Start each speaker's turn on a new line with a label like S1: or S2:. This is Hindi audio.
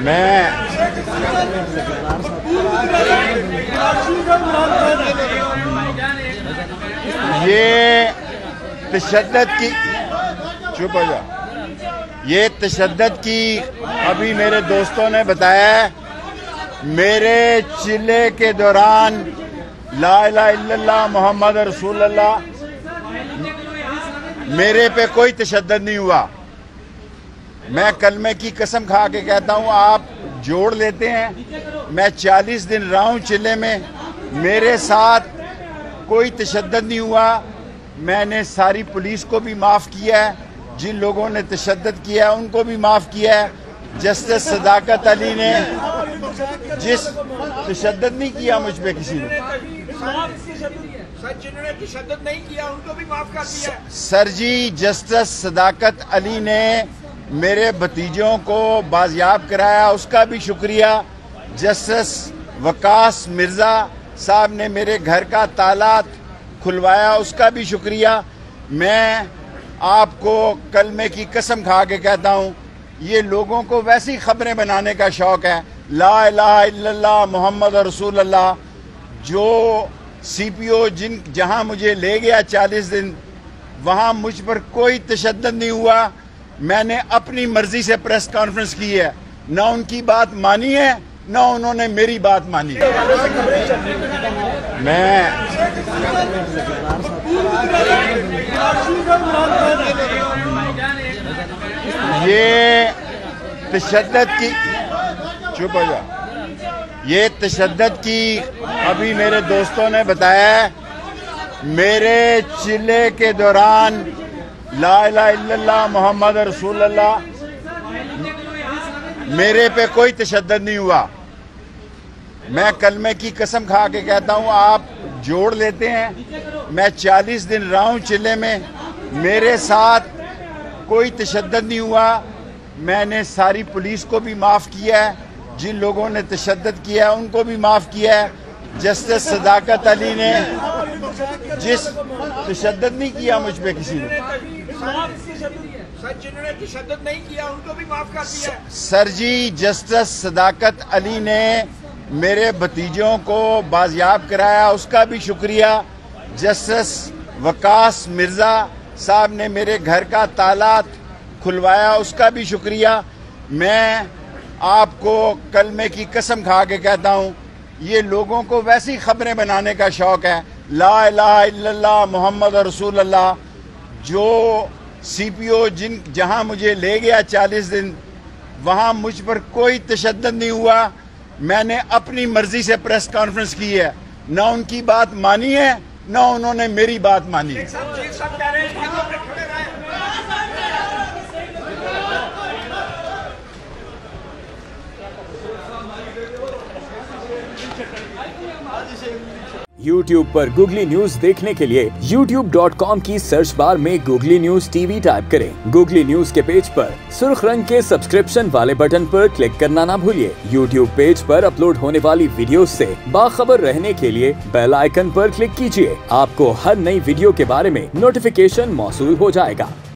S1: मैं ये तशद्दुद की चुप हो जा। ये तशद्दुद की अभी मेरे दोस्तों ने बताया है, मेरे चिल्ले के दौरान ला इलाहा इल्लल्लाह मोहम्मद रसूलुल्लाह, मेरे पे कोई तशद्दुद नहीं हुआ। मैं कलमे की कसम खा के कहता हूँ, आप जोड़ लेते हैं, मैं 40 दिन रहा हूँ चिल्ले में, मेरे साथ कोई तशद्दुद नहीं हुआ। मैंने सारी पुलिस को भी माफ़ किया है, जिन लोगों ने तशद्दुद किया है उनको भी माफ़ किया है। जस्टिस सदाकत अली ने जिस तशद्दुद नहीं किया मुझ पे किसी ने,
S2: जिन्होंने तशद्दुद नहीं किया उनको भी माफ कर दिया।
S1: सर जी, जस्टिस सदाकत अली ने मेरे भतीजों को बाजियाब कराया, उसका भी शुक्रिया। जस्टिस वकास मिर्जा साहब ने मेरे घर का ताला खुलवाया, उसका भी शुक्रिया। मैं आपको कलमे की कसम खा के कहता हूँ, ये लोगों को वैसी खबरें बनाने का शौक है, ला इलाहा इल्लल्लाह मोहम्मद रसूलुल्लाह, जो सीपीओ जहां मुझे ले गया 40 दिन, वहां मुझ पर कोई तशद्दुद नहीं हुआ। मैंने अपनी मर्जी से प्रेस कॉन्फ्रेंस की है, ना उनकी बात मानी है ना उन्होंने मेरी बात मानी है। मैं ये तशद्दुद की चुप हो जा। ये तशद्दुद की अभी मेरे दोस्तों ने बताया है, मेरे चिल्ले के दौरान ला इलाहा इल्लल्लाह मोहम्मद रसूलुल्लाह, मेरे पे कोई तशद्दुद नहीं हुआ। मैं कलमे की कसम खा के कहता हूँ, आप जोड़ लेते हैं, मैं 40 दिन रहा हूँ चिल्ले में, मेरे साथ कोई तशद्दुद नहीं हुआ। मैंने सारी पुलिस को भी माफ़ किया है, जिन लोगों ने तशद्दुद किया है उनको भी माफ़ किया है। जस्टिस सदाकत अली ने जिस तशद्दुद नहीं किया मुझ पे किसी ने,
S2: जिन्होंने तशद्दुद नहीं किया उनको भी माफ कर दिया।
S1: सर जी, जस्टिस सदाकत अली ने मेरे भतीजों को बाजियाब कराया, उसका भी शुक्रिया। जस्टिस वकास मिर्जा साहब ने मेरे घर का ताला खुलवाया, उसका भी शुक्रिया। मैं आपको कलमे की कसम खा के कहता हूँ, ये लोगों को वैसी खबरें बनाने का शौक है, ला इलाहा इल्लल्लाह मोहम्मद रसूलुल्लाह, जो सीपीओ जहां मुझे ले गया 40 दिन, वहां मुझ पर कोई तशद्दुद नहीं हुआ। मैंने अपनी मर्जी से प्रेस कॉन्फ्रेंस की है, ना उनकी बात मानी है ना उन्होंने मेरी बात मानी है।
S3: YouTube पर गूगली न्यूज देखने के लिए youtube.com की सर्च बार में गूगली न्यूज टीवी टाइप करें। गूगली न्यूज के पेज पर सुर्ख रंग के सब्सक्रिप्शन वाले बटन पर क्लिक करना ना भूलिए। YouTube पेज पर अपलोड होने वाली वीडियोस से बाखबर रहने के लिए बेल आइकन पर क्लिक कीजिए। आपको हर नई वीडियो के बारे में नोटिफिकेशन मौसूल हो जाएगा।